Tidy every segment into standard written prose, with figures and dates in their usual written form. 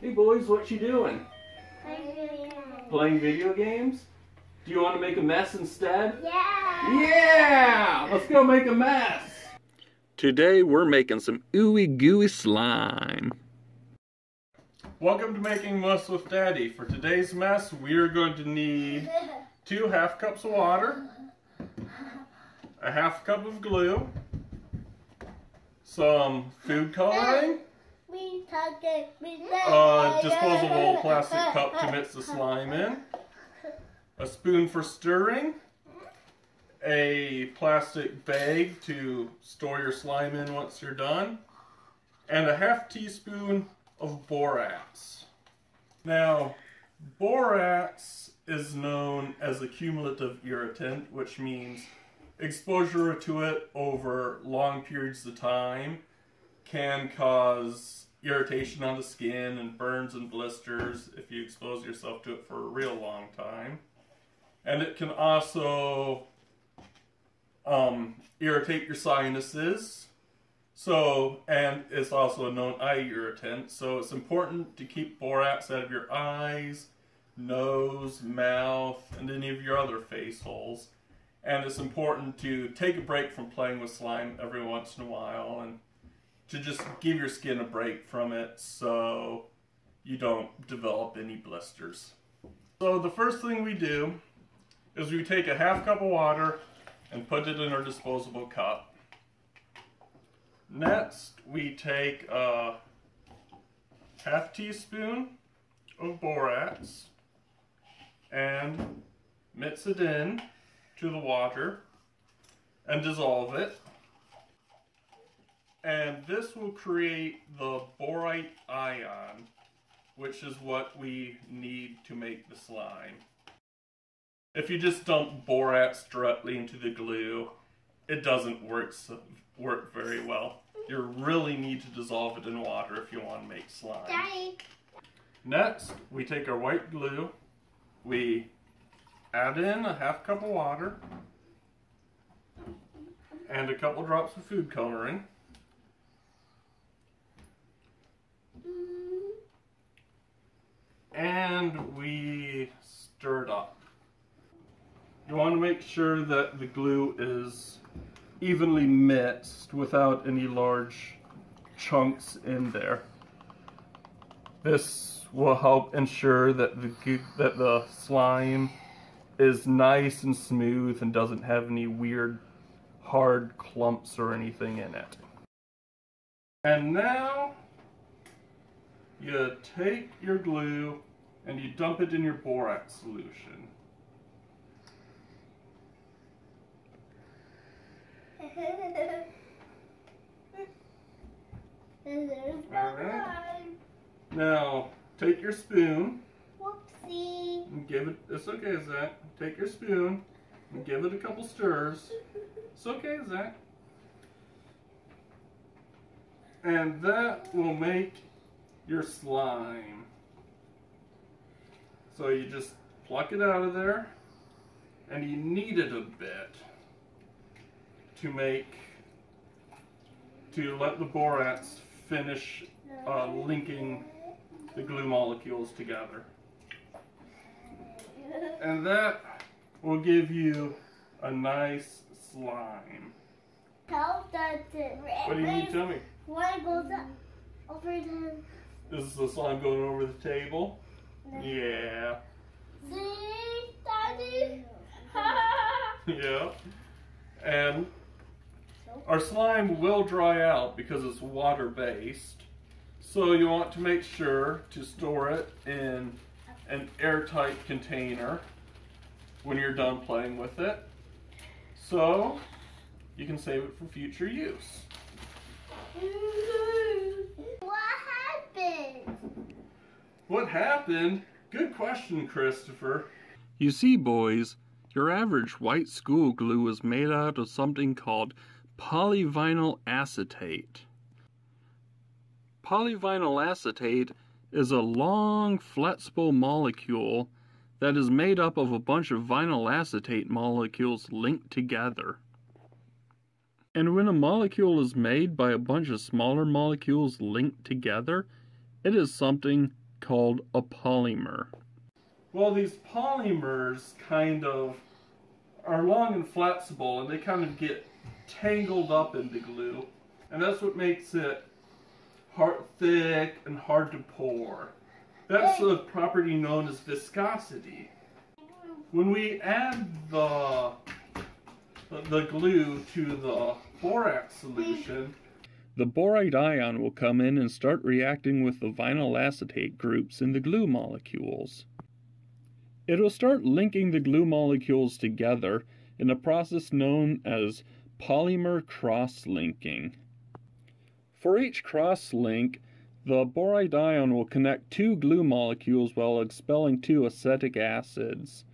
Hey boys, what you doing? Playing video games? Do you want to make a mess instead? Yeah! Yeah! Let's go make a mess! Today we're making some ooey gooey slime. Welcome to Making Mess with Daddy. For today's mess, we are going to need 2 half cups of water, a half cup of glue, some food coloring, a disposable plastic cup to mix the slime in, a spoon for stirring, a plastic bag to store your slime in once you're done, and a half teaspoon of borax. Now, borax is known as a cumulative irritant, which means exposure to it over long periods of time can cause irritation on the skin and burns and blisters if you expose yourself to it for a real long time. And it can also irritate your sinuses. And it's also a known eye irritant, so it's important to keep borax out of your eyes, nose, mouth, and any of your other face holes. And it's important to take a break from playing with slime every once in a while and to just give your skin a break from it so you don't develop any blisters. So the first thing we do is we take a half cup of water and put it in our disposable cup. Next, we take a half teaspoon of borax and mix it in to the water and dissolve it. And this will create the borite ion, which is what we need to make the slime. If you just dump borax directly into the glue, it doesn't work very well. You really need to dissolve it in water if you want to make slime. Daddy. Next, we take our white glue, we add in a half cup of water and a couple drops of food coloring. And we stir it up. You want to make sure that the glue is evenly mixed without any large chunks in there. This will help ensure that the slime is nice and smooth and doesn't have any weird hard clumps or anything in it. And now you take your glue and you dump it in your borax solution. Alright. Now, take your spoon. Whoopsie. And give it, it's okay, Zach. Take your spoon and give it a couple stirs. It's okay, Zach. And that will make your slime. So you just pluck it out of there and you knead it a bit to let the borax finish linking the glue molecules together. And that will give you a nice slime. How does it? What do you need to tell me? Why goes over the... Is the slime going over the table? No. Yeah. See, Daddy? Yeah. And our slime will dry out because it's water-based. So you want to make sure to store it in an airtight container when you're done playing with it, so you can save it for future use. What happened? What happened? Good question, Christopher. You see, boys, your average white school glue is made out of something called polyvinyl acetate. Polyvinyl acetate is a long, flexible molecule that is made up of a bunch of vinyl acetate molecules linked together. And when a molecule is made by a bunch of smaller molecules linked together, it is something called a polymer. Well, these polymers kind of are long and flexible, and they kind of get tangled up in the glue. And that's what makes it thick and hard to pour. That's a property known as viscosity. When we add the glue to the borax solution, the borate ion will come in and start reacting with the vinyl acetate groups in the glue molecules. It will start linking the glue molecules together in a process known as polymer cross-linking. For each cross-link, the borate ion will connect two glue molecules while expelling two acetic acids.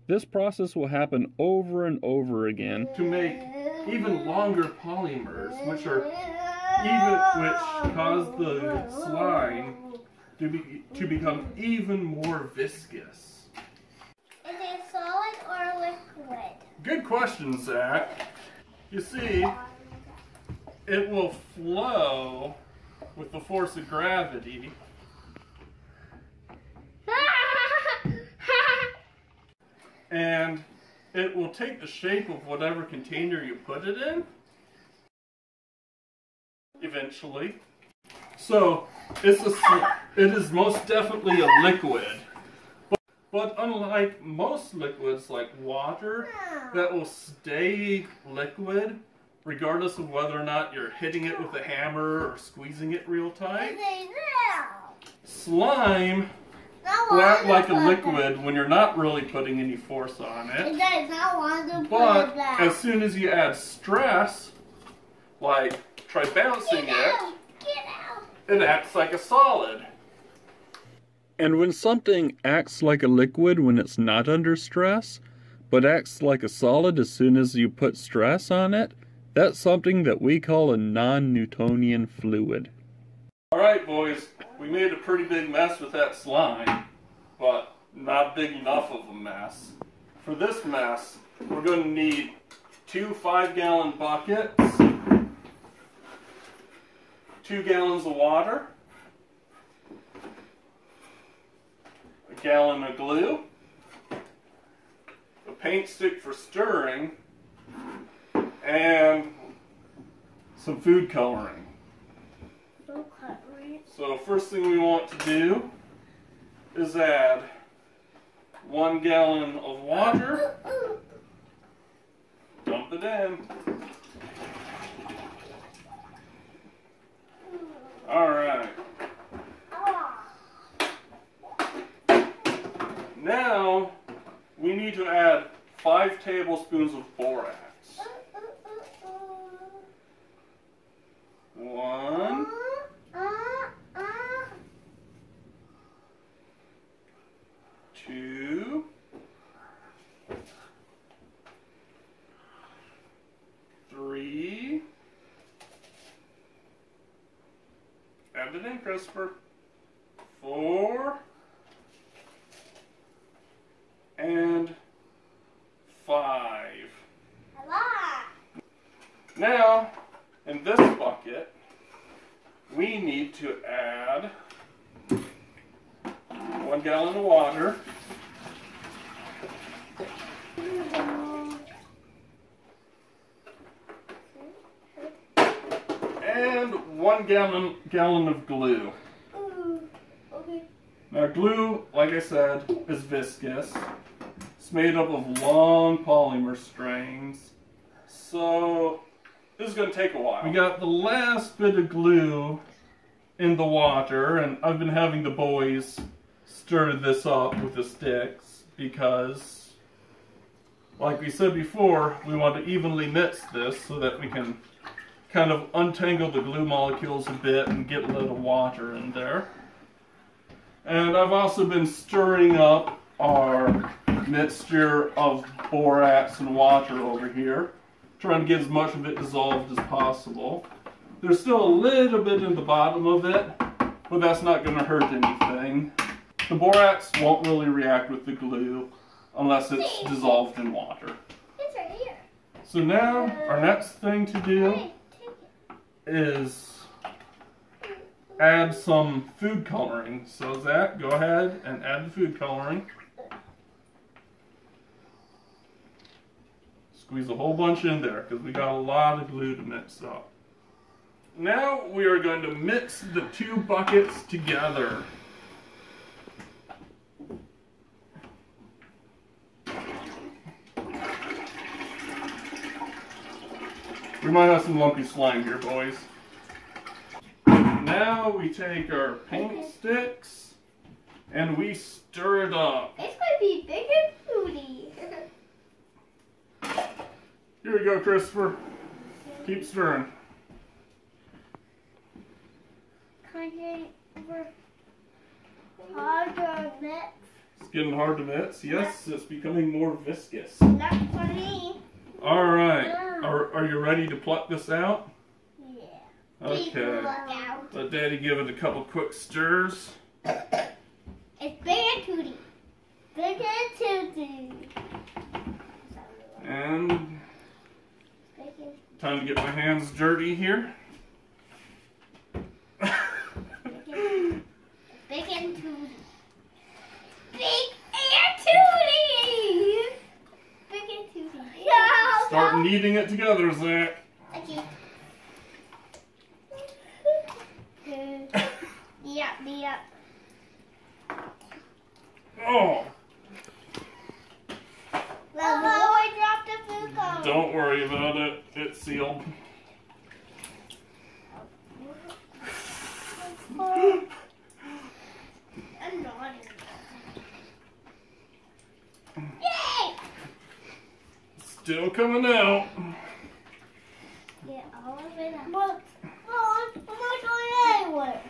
This process will happen over and over again to make even longer polymers, which cause the slime to become even more viscous. Is it solid or liquid? Good question, Zach. You see, it will flow with the force of gravity. And it will take the shape of whatever container you put it in, eventually. So, it is most definitely a liquid. But unlike most liquids like water, that will stay liquid regardless of whether or not you're hitting it with a hammer or squeezing it real tight. Slime will act like a liquid when you're not really putting any force on it. But as soon as you add stress, like try bouncing it acts like a solid. And when something acts like a liquid when it's not under stress, but acts like a solid as soon as you put stress on it, that's something that we call a non-Newtonian fluid. Alright boys, we made a pretty big mess with that slime, but not big enough of a mess. For this mess, we're going to need 2 5-gallon buckets, 2 gallons of water, a gallon of glue, a paint stick for stirring, and some food coloring. So first thing we want to do is add 1 gallon of water, dump it in. Alright. Now we need to add 5 tablespoons of borax. 1, 2, 3, add it in, Christopher, 4, and 5. Now, in this bucket, we need to add 1 gallon of water, and 1 gallon of glue. Now glue, like I said, is viscous. It's made up of long polymer strings, so this is going to take a while. We got the last bit of glue in the water, and I've been having the boys stir this up with the sticks because, like we said before, we want to evenly mix this so that we can kind of untangle the glue molecules a bit and get a little water in there. And I've also been stirring up our mixture of borax and water over here, trying to get as much of it dissolved as possible. There's still a little bit in the bottom of it, but that's not going to hurt anything. The borax won't really react with the glue unless it's dissolved in water. It's right here. So now our next thing to do is add some food coloring. So Zach, go ahead and add the food coloring. Squeeze a whole bunch in there because we got a lot of glue to mix up. Now we are going to mix the two buckets together. We might have some lumpy slime here, boys. Now we take our paint sticks and we stir it up. It's gonna be big and fruity. Here we go, Christopher. Keep stirring. Can I get over harder mix? It's getting hard to mix. Yes, it's becoming more viscous. Not for me. All right. Are you ready to pluck this out? Yeah. Okay. Let Daddy give it a couple quick stirs. It's big and tooty. Big and tooty. And time to get my hands dirty here. Big and tooty. Big and tooty. Big and tooty. Yeah. Start kneading it together, Zach. Okay. Beat up. Oh, I dropped the food coloring. don't worry about it. It's sealed. I'm not. Yay! Still coming out. Get all of it out. But, I'm not going anywhere.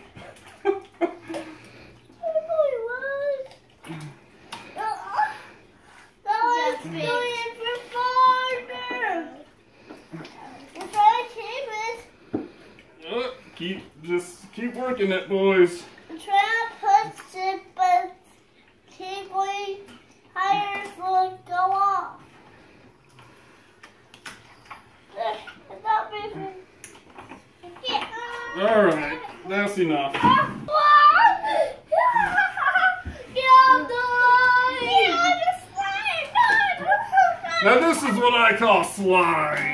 Keep working it, boys. I'm trying to push it, but keep going higher so it go off. All right, that's enough. Now this is what I call slime.